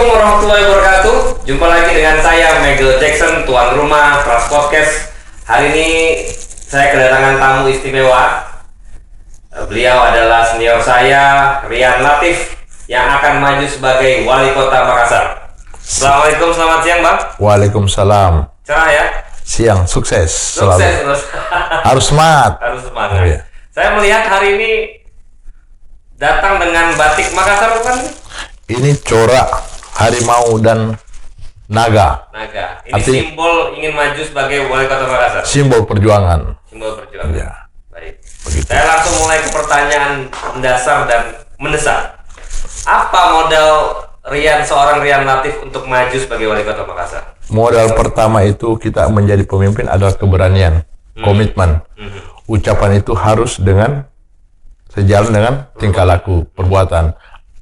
Assalamualaikum warahmatullahi wabarakatuh. Jumpa lagi dengan saya Michael Jackson, tuan rumah Trust Podcast. Hari ini saya kedatangan tamu istimewa. Beliau adalah senior saya, Rian Latif, yang akan maju sebagai wali kota Makassar. Assalamualaikum, selamat siang Bang. Waalaikumsalam. Cerah ya? Siang, sukses selalu. Sukses terus. Harus semangat. Harus semangat. Oh, iya. Saya melihat hari ini datang dengan batik Makassar, bukan? Ini corak harimau dan naga. Naga. Ini simbol ingin maju sebagai wali kota Makassar. Simbol perjuangan. Simbol perjuangan. Ya. Baik. Begitu. Saya langsung mulai ke pertanyaan mendasar dan mendesak. Apa modal seorang Rian Latif untuk maju sebagai wali kota Makassar? Modal pertama itu kita menjadi pemimpin adalah keberanian, komitmen. Ucapan itu harus sejalan dengan tingkah laku, perbuatan.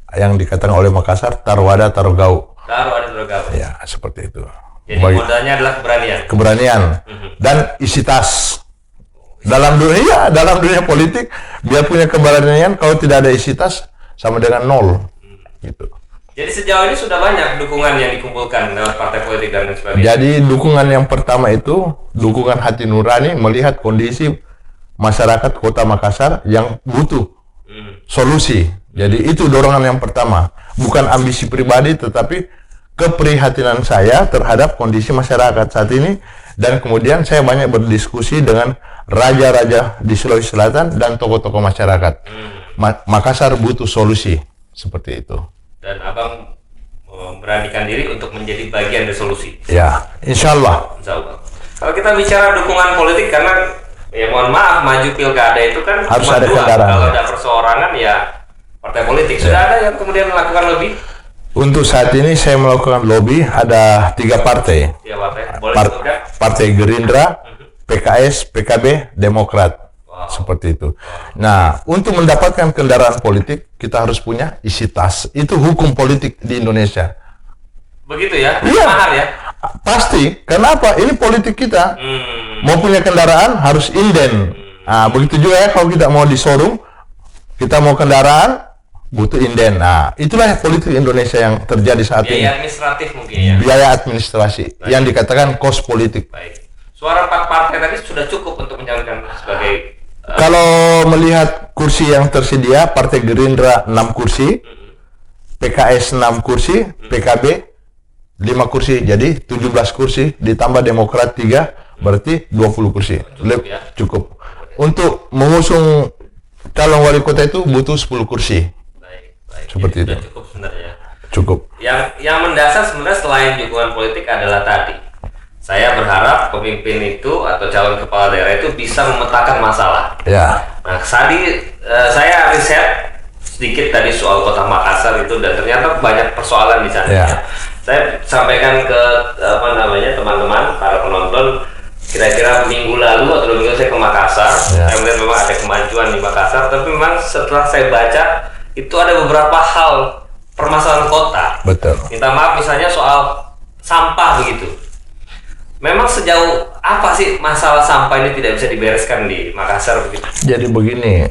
Yang dikatakan oleh Makassar, tarwada tarogau. Tarwada tarogau. Ya, seperti itu. Jadi modalnya adalah keberanian. Keberanian dan isi tas. Dalam dunia politik, biar punya keberanian, kalau tidak ada isi tas sama dengan nol. Gitu. Jadi sejauh ini sudah banyak dukungan yang dikumpulkan lewat partai politik dan lain sebagainya. Jadi dukungan yang pertama itu dukungan hati nurani melihat kondisi masyarakat Kota Makassar yang butuh solusi. Jadi itu dorongan yang pertama, bukan ambisi pribadi tetapi keprihatinan saya terhadap kondisi masyarakat saat ini, dan kemudian saya banyak berdiskusi dengan raja-raja di Sulawesi Selatan dan tokoh-tokoh masyarakat. Makassar butuh solusi seperti itu. Dan Abang memberanikan diri untuk menjadi bagian dari solusi. Ya, insya Allah. Insya Allah. Kalau kita bicara dukungan politik, karena ya mohon maaf, maju pilkada itu kan harus cuma ada dua. kendaraan. Kalau ada perseorangan ya partai politik. Sudah ada yang kemudian melakukan lobby? Untuk saat ini saya melakukan lobby ada 3 partai. 3 partai. Boleh disebutkan? Partai Gerindra, PKS, PKB, Demokrat. Seperti itu. Nah, untuk mendapatkan kendaraan politik kita harus punya isi tas. Itu hukum politik di Indonesia. Begitu ya? Iya. Mahar ya? Pasti. Kenapa? Ini politik kita. Mau punya kendaraan harus inden. Nah, begitu juga ya kalau kita mau di showroom, kita mau kendaraan butuh inden. Nah, itulah politik Indonesia yang terjadi saat ini. Biaya administratif mungkin ya? Biaya administrasi. Baik. Yang dikatakan cost politik. Baik. Suara 4 partai tadi sudah cukup untuk mencalonkan sebagai kalau melihat kursi yang tersedia, Partai Gerindra 6 kursi, PKS 6 kursi, PKB 5 kursi, jadi 17 kursi, ditambah Demokrat 3, berarti 20 kursi. Cukup, ya? Cukup. Untuk mengusung calon wali kota itu butuh 10 kursi. Baik. Seperti itu. Cukup sebenarnya. Cukup. Yang mendasar sebenarnya selain dukungan politik adalah tadi. Saya berharap pemimpin itu atau calon kepala daerah itu bisa memetakan masalah. Ya. Nah, tadi saya riset sedikit tadi soal kota Makassar itu, dan ternyata banyak persoalan di sana. Ya. Saya sampaikan ke teman-teman para penonton, kira-kira minggu lalu atau 2 minggu saya ke Makassar. Ya. Saya melihat memang ada kemajuan di Makassar, tapi memang setelah saya baca itu ada beberapa hal permasalahan kota. Betul. Minta maaf misalnya soal sampah begitu. Memang sejauh apa sih masalah sampah ini tidak bisa dibereskan di Makassar begitu? Jadi begini,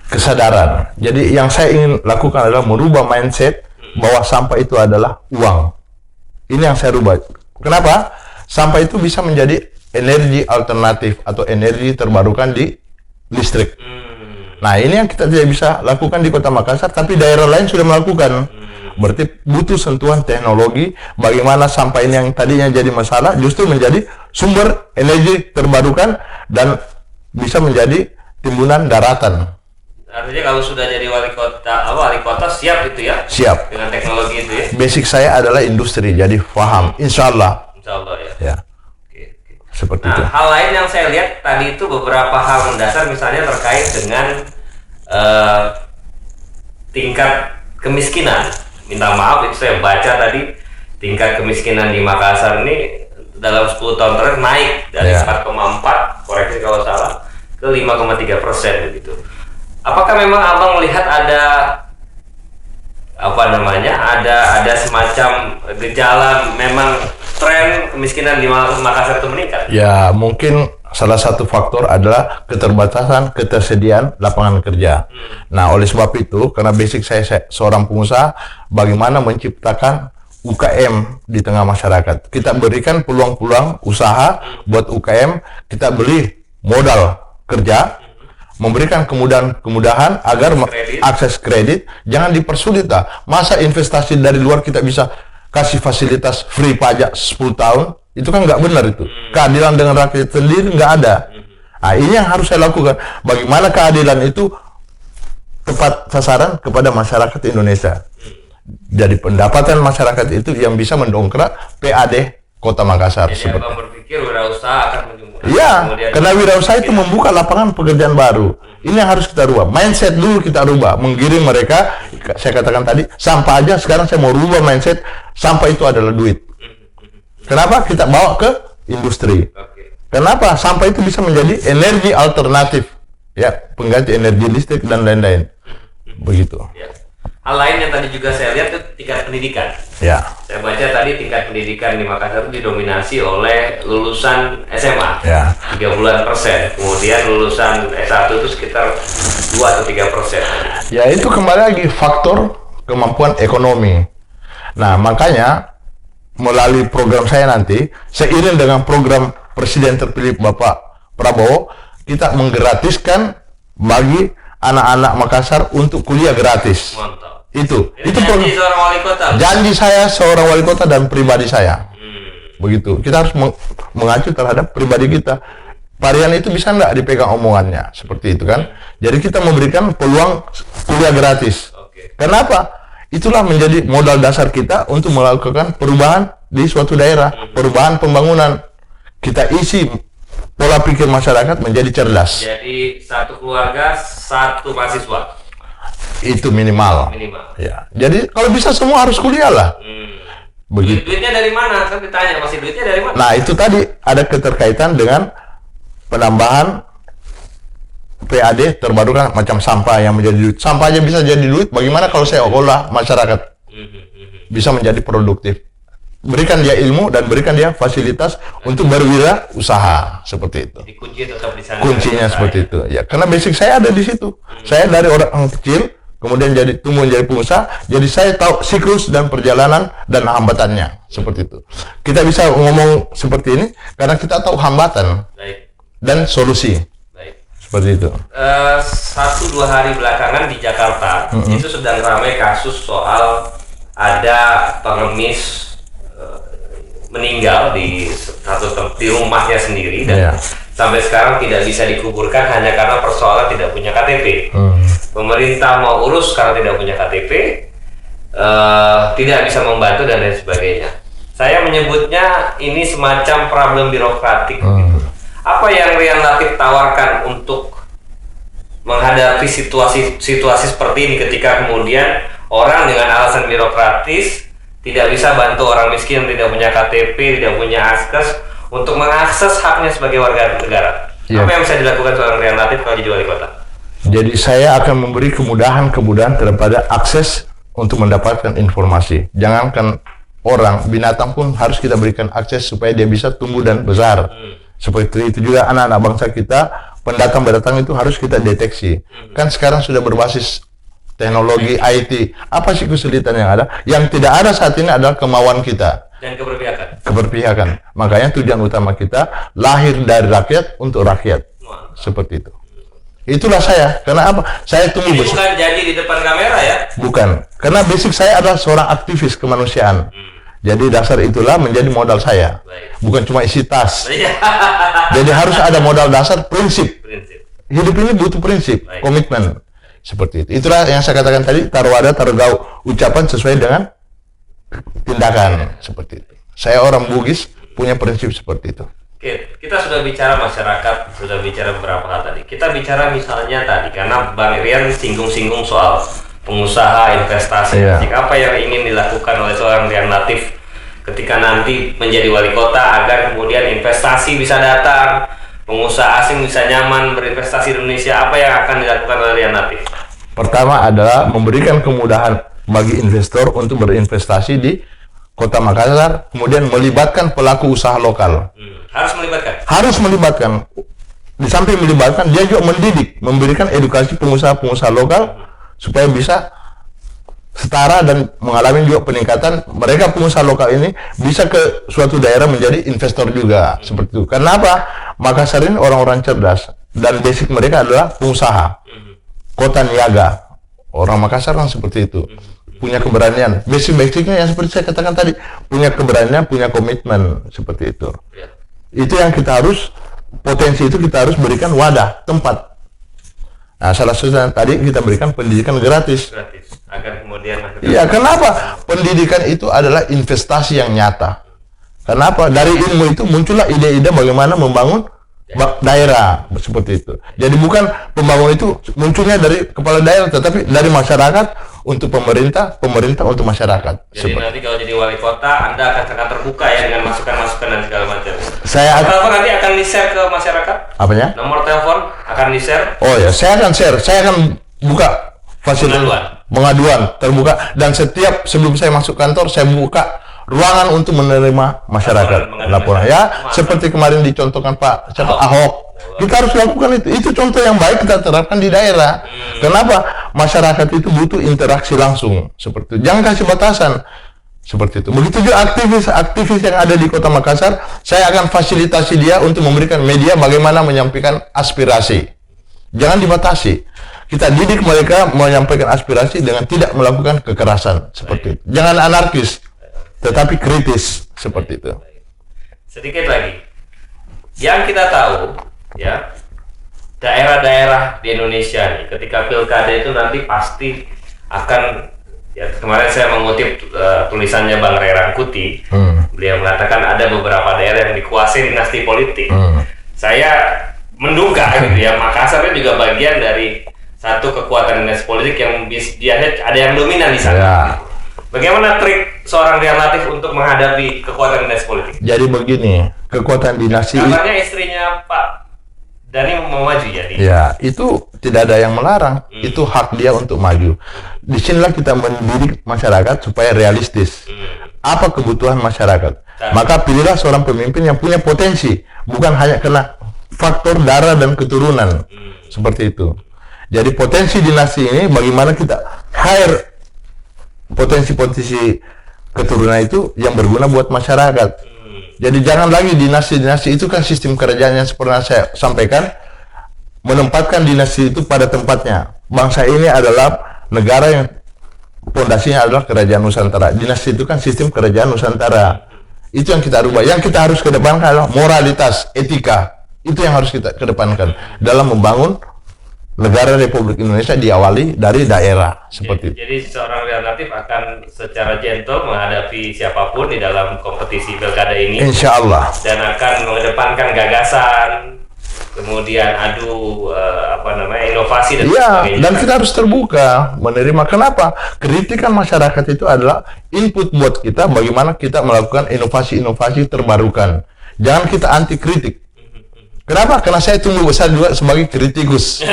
kesadaran. Jadi yang saya ingin lakukan adalah merubah mindset bahwa sampah itu adalah uang. Ini yang saya rubah. Kenapa? Sampah itu bisa menjadi energi alternatif atau energi terbarukan di listrik. Nah, ini yang kita tidak bisa lakukan di Kota Makassar, tapi daerah lain sudah melakukan. Berarti butuh sentuhan teknologi bagaimana sampah ini yang tadinya jadi masalah justru menjadi sumber energi terbarukan dan bisa menjadi timbunan daratan. Artinya kalau sudah jadi wali kota siap itu ya? Siap. Dengan teknologi itu ya? Basic saya adalah industri, jadi paham. Insya Allah. Insya Allah ya. Ya. Oke. Seperti Nah, itu. hal lain yang saya lihat tadi itu beberapa hal mendasar, misalnya terkait dengan tingkat kemiskinan. Minta maaf, itu saya baca tadi tingkat kemiskinan di Makassar ini dalam 10 tahun terakhir naik dari 4,4, koreksi kalau salah, ke 5,3% begitu. Apakah memang Abang melihat ada ada semacam gejala memang tren kemiskinan di Makassar itu meningkat? Ya, mungkin salah satu faktor adalah keterbatasan ketersediaan lapangan kerja. Nah, oleh sebab itu, karena basic saya seorang pengusaha, bagaimana menciptakan UKM di tengah masyarakat. Kita berikan peluang-peluang usaha buat UKM, kita beli modal kerja, memberikan kemudahan agar akses kredit, jangan dipersulit lah. Masa investasi dari luar kita bisa kasih fasilitas free pajak 10 tahun, itu kan nggak benar itu. Keadilan dengan rakyat sendiri nggak ada. Nah, ini yang harus saya lakukan. Bagaimana keadilan itu tepat sasaran kepada masyarakat Indonesia. Jadi pendapatan masyarakat itu yang bisa mendongkrak PAD Kota Makassar. Jadi Abang berpikir wirausaha akan menjemur. Iya, karena wirausaha itu membuka lapangan pekerjaan baru. Ini yang harus kita rubah. Mindset dulu kita rubah. Menggiring mereka, saya katakan tadi, sampah aja sekarang saya mau rubah mindset, sampah itu adalah duit. Kenapa? Kita bawa ke industri. Kenapa? Sampah itu bisa menjadi energi alternatif. Ya, pengganti energi listrik dan lain-lain. Begitu. Ya. Hal lain yang tadi juga saya lihat itu tingkat pendidikan. Ya. Saya baca tadi tingkat pendidikan di Makassar itu didominasi oleh lulusan SMA, Ya. 30%. Kemudian lulusan S1 itu sekitar 2 atau 3%. Ya, itu kembali lagi faktor kemampuan ekonomi. Nah, makanya melalui program saya nanti, seiring dengan program Presiden terpilih Bapak Prabowo, kita menggratiskan bagi anak-anak Makassar untuk kuliah gratis. Mantap. Itu Janji seorang wali kota. janji saya seorang wali kota dan pribadi saya. Begitu. Kita harus mengacu terhadap pribadi kita. Varian itu bisa nggak dipegang omongannya seperti itu kan? Jadi kita memberikan peluang kuliah gratis. Kenapa? Itulah menjadi modal dasar kita untuk melakukan perubahan di suatu daerah, perubahan pembangunan. Kita isi pola pikir masyarakat menjadi cerdas. Jadi satu keluarga, satu mahasiswa. Itu minimal. Ya. Jadi kalau bisa semua harus kuliah lah. Begitu. Duitnya dari mana? Kan ditanya masih duitnya dari mana? Nah, itu tadi ada keterkaitan dengan penambahan PAD terbarukan macam sampah yang menjadi duit. Sampah aja bisa jadi duit. Bagaimana kalau saya olah masyarakat bisa menjadi produktif? Berikan dia ilmu dan berikan dia fasilitas untuk berwirausaha seperti itu. Di kunci tetap di sana. Kuncinya seperti itu. Ya, karena basic saya ada di situ. Saya dari orang kecil kemudian tumbuh menjadi pengusaha. Jadi saya tahu siklus dan perjalanan dan hambatannya seperti itu. Kita bisa ngomong seperti ini karena kita tahu hambatan dan solusi. Seperti itu. 1-2 hari belakangan di Jakarta itu sedang ramai kasus soal ada pengemis meninggal di rumahnya sendiri dan sampai sekarang tidak bisa dikuburkan hanya karena persoalan tidak punya KTP. Pemerintah mau urus karena tidak punya KTP, tidak bisa membantu dan lain sebagainya. Saya menyebutnya ini semacam problem birokratik. Gitu. Apa yang Rian Latif tawarkan untuk menghadapi situasi seperti ini ketika kemudian orang dengan alasan birokratis tidak bisa bantu orang miskin yang tidak punya KTP, tidak punya akses untuk mengakses haknya sebagai warga negara. Ya. Apa yang bisa dilakukan seorang Rian Latif kalau jadi wali kota? Jadi saya akan memberi kemudahan terhadap akses untuk mendapatkan informasi. Jangankan orang, binatang pun harus kita berikan akses supaya dia bisa tumbuh dan besar. Seperti itu juga anak-anak bangsa kita, pendatang itu harus kita deteksi. Kan sekarang sudah berbasis teknologi IT. Apa sih kesulitan yang ada? Yang tidak ada saat ini adalah kemauan kita dan keberpihakan. Keberpihakan. Makanya tujuan utama kita lahir dari rakyat untuk rakyat. Seperti itu. Itulah saya. Karena apa? Saya tumbuh besar. Bukan jadi di depan kamera ya? Bukan. Karena basic saya adalah seorang aktivis kemanusiaan. Jadi dasar itulah menjadi modal saya. Bukan cuma isi tas. Jadi harus ada modal dasar prinsip. Hidup ini butuh prinsip, komitmen. Seperti itu. Itulah yang saya katakan tadi, taruh wadah, taruh gaul, ucapan sesuai dengan tindakan. Seperti itu. Saya orang Bugis, punya prinsip seperti itu. Oke, kita sudah bicara masyarakat, sudah bicara beberapa hal tadi. Kita bicara misalnya tadi, karena Bang Rian singgung-singgung soal pengusaha, investasi. Apa yang ingin dilakukan oleh seorang Rian Latif ketika nanti menjadi wali kota agar kemudian investasi bisa datang, pengusaha asing bisa nyaman berinvestasi di Indonesia? Apa yang akan dilakukan oleh Rian Latif? Pertama adalah memberikan kemudahan bagi investor untuk berinvestasi di Kota Makassar, kemudian melibatkan pelaku usaha lokal. Harus melibatkan. Di samping melibatkan, dia juga mendidik, memberikan edukasi pengusaha-pengusaha lokal supaya bisa setara dan mengalami juga peningkatan. Mereka pengusaha lokal ini bisa ke suatu daerah menjadi investor juga seperti itu. Kenapa? Makassar ini orang-orang cerdas dan basic mereka adalah pengusaha, kota niaga. Orang Makassar kan seperti itu, punya keberanian. Basic-basicnya yang seperti saya katakan tadi, punya keberanian, punya komitmen seperti itu. Itu yang kita harus, potensi itu kita harus berikan wadah, tempat. Nah, salah satunya tadi kita berikan pendidikan gratis. Agar kemudian Iya, kenapa? Pendidikan itu adalah investasi yang nyata. Kenapa? Dari ilmu itu muncullah ide-ide bagaimana membangun daerah seperti itu. Jadi bukan pembangunan itu munculnya dari kepala daerah, tetapi dari masyarakat untuk pemerintah, pemerintah untuk masyarakat. Jadi nanti kalau jadi wali kota, Anda akan sangat terbuka ya dengan masukan-masukan dan segala macam. Telepon nanti akan di-share ke masyarakat. Apanya? Nomor telepon akan di-share. Oh ya, saya akan share. Saya akan buka fasilitas pengaduan terbuka, dan setiap sebelum saya masuk kantor saya buka ruangan untuk menerima masyarakat laporan ya, seperti kemarin dicontohkan Pak Ahok. Kita harus lakukan itu contoh yang baik kita terapkan di daerah. Kenapa? Masyarakat itu butuh interaksi langsung seperti itu. Jangan kasih batasan seperti itu. Begitu juga aktivis yang ada di Kota Makassar, saya akan fasilitasi dia untuk memberikan media bagaimana menyampaikan aspirasi. Jangan dibatasi. Kita didik mereka menyampaikan aspirasi dengan tidak melakukan kekerasan seperti itu. Jangan anarkis, tetapi kritis seperti itu. Sedikit lagi, yang kita tahu ya, daerah-daerah di Indonesia nih, ketika pilkada itu nanti pasti akan, ya kemarin saya mengutip tulisannya Bang Ray Rangkuti, beliau mengatakan ada beberapa daerah yang dikuasai dinasti politik. Saya menduga gitu ya, Makassar itu juga bagian dari satu kekuatan dinasti politik yang biasanya ada yang dominan di sana. Ya. Bagaimana trik seorang Rian Latif untuk menghadapi kekuatan dinasti politik? Jadi begini, kekuatan dinasti. Katanya istrinya Pak Dhani mau maju jadi. Ya, itu tidak ada yang melarang. Itu hak dia untuk maju. Disinilah kita mendidik masyarakat supaya realistis. Apa kebutuhan masyarakat? Maka pilihlah seorang pemimpin yang punya potensi, bukan hanya kena faktor darah dan keturunan. Seperti itu. Jadi potensi dinasti ini bagaimana kita hire potensi-potensi keturunan itu yang berguna buat masyarakat. Jadi jangan lagi dinasti-dinasti itu kan sistem kerajaan yang pernah saya sampaikan, menempatkan dinasti itu pada tempatnya. Bangsa ini adalah negara yang pondasinya adalah kerajaan Nusantara. Dinasti itu kan sistem kerajaan Nusantara. Itu yang kita rubah. Yang kita harus kedepankan adalah moralitas, etika. Itu yang harus kita kedepankan dalam membangun negara Republik Indonesia, diawali dari daerah seperti itu. Jadi seorang Rian Latif akan secara gentle menghadapi siapapun di dalam kompetisi pilkada ini. Insya Allah. Dan akan mengedepankan gagasan, kemudian inovasi dan sebagainya. Dan kita harus terbuka menerima. Kenapa? Kritikan masyarakat itu adalah input buat kita bagaimana kita melakukan inovasi-inovasi terbarukan. Jangan kita anti kritik. Kenapa? Karena saya tumbuh besar juga sebagai kritikus.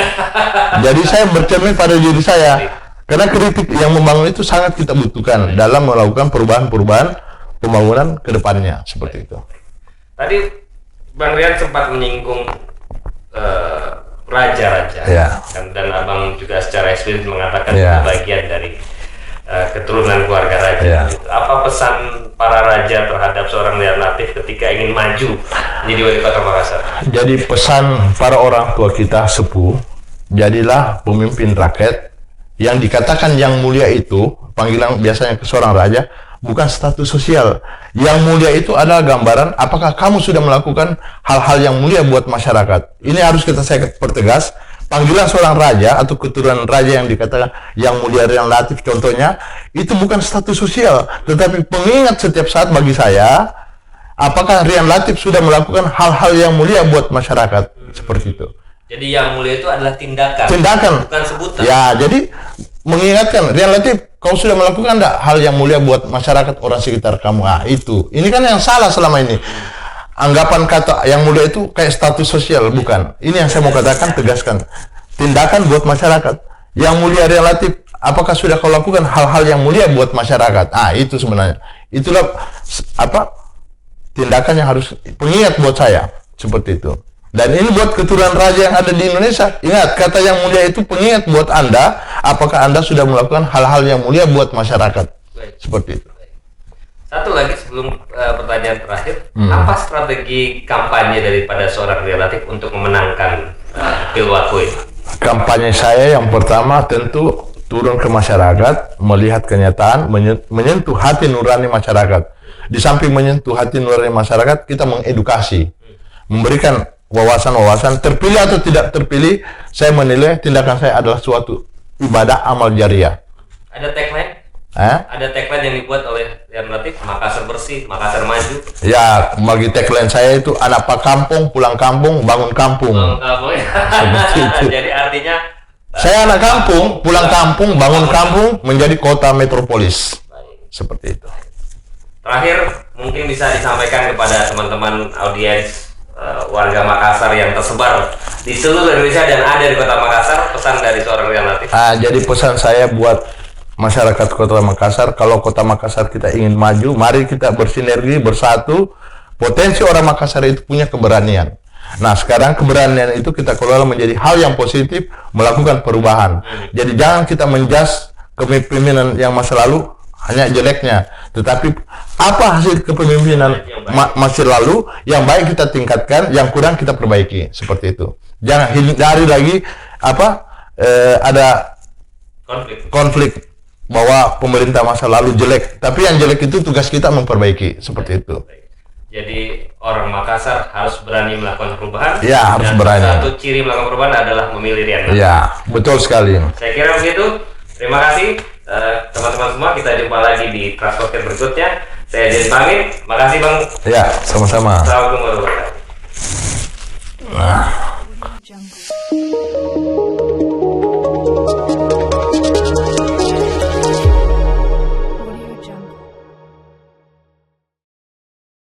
Jadi saya bercermin pada diri saya. Karena kritik yang membangun itu sangat kita butuhkan dalam melakukan perubahan-perubahan pembangunan ke depannya. Seperti itu. Tadi Bang Rian sempat menyinggung raja-raja. Ya. Dan Abang juga secara eksplisit mengatakan itu bagian dari keturunan keluarga raja. Ya. Apa pesan para raja terhadap seorang Rian Latif ketika ingin maju menjadi wali kota Makassar? Jadi pesan para orang tua kita sepuh, jadilah pemimpin rakyat. Yang dikatakan yang mulia itu, panggilan biasanya ke seorang raja, bukan status sosial. Yang mulia itu adalah gambaran apakah kamu sudah melakukan hal-hal yang mulia buat masyarakat. Ini harus saya pertegas. Panggilan seorang raja atau keturunan raja yang dikatakan yang mulia Rian Latif contohnya, itu bukan status sosial, tetapi pengingat setiap saat bagi saya, apakah Rian Latif sudah melakukan hal-hal yang mulia buat masyarakat. Seperti itu. Jadi yang mulia itu adalah tindakan. Bukan sebutan. Ya, jadi mengingatkan Rian Latif, kau sudah melakukan enggak hal yang mulia buat masyarakat orang sekitar kamu. Itu. Ini kan yang salah selama ini. Anggapan kata yang mulia itu kayak status sosial, bukan. Ini yang saya mau katakan, tegaskan. Tindakan buat masyarakat. Yang mulia Rian Latif, apakah sudah kau lakukan hal-hal yang mulia buat masyarakat? Itu sebenarnya. Itulah tindakan yang harus pengingat buat saya. Seperti itu. Dan ini buat keturunan raja yang ada di Indonesia. Ingat, kata yang mulia itu pengingat buat Anda, apakah Anda sudah melakukan hal-hal yang mulia buat masyarakat. Baik. Seperti itu. Satu lagi sebelum pertanyaan terakhir, apa strategi kampanye daripada seorang relatif untuk memenangkan Pilwako ini? Kampanye saya yang pertama tentu turun ke masyarakat, melihat kenyataan, menyentuh hati nurani masyarakat. Di samping menyentuh hati nurani masyarakat, kita mengedukasi, memberikan wawasan-wawasan, terpilih atau tidak terpilih, saya menilai tindakan saya adalah suatu ibadah amal jariah. Ada tagline? Ada tagline yang dibuat oleh yang relatif, Makassar bersih, Makassar maju. Ya, bagi tagline saya itu anak pak kampung, pulang kampung, bangun kampung. Bangun kampung. Seperti itu. Jadi artinya Saya anak kampung, pulang kampung, bangun kampung, menjadi kota metropolis. baik. Seperti itu. Terakhir, mungkin bisa disampaikan kepada teman-teman audiens warga Makassar yang tersebar di seluruh Indonesia dan ada di kota Makassar, pesan dari seorang relatif. Jadi pesan saya buat masyarakat kota Makassar, kalau kota Makassar kita ingin maju, mari kita bersinergi, bersatu. Potensi orang Makassar itu punya keberanian. Nah, sekarang keberanian itu kita kelola menjadi hal yang positif, melakukan perubahan. Jadi jangan kita menjas kepemimpinan yang masa lalu hanya jeleknya, tetapi apa hasil kepemimpinan masa lalu yang baik kita tingkatkan, yang kurang kita perbaiki, seperti itu. Jangan hindari lagi ada konflik bahwa pemerintah masa lalu jelek, tapi yang jelek itu tugas kita memperbaiki, seperti itu. Jadi orang Makassar harus berani melakukan perubahan. Ya, harus berani. Satu ciri melakukan perubahan adalah memilih Rian. Ya, betul sekali. Saya kira begitu. Terima kasih teman-teman semua. Kita jumpa lagi di Transport berikutnya. Saya Jadi pamit. Makasih Bang. Ya, sama-sama. Assalamualaikum warahmatullahi wabarakatuh. Jungle.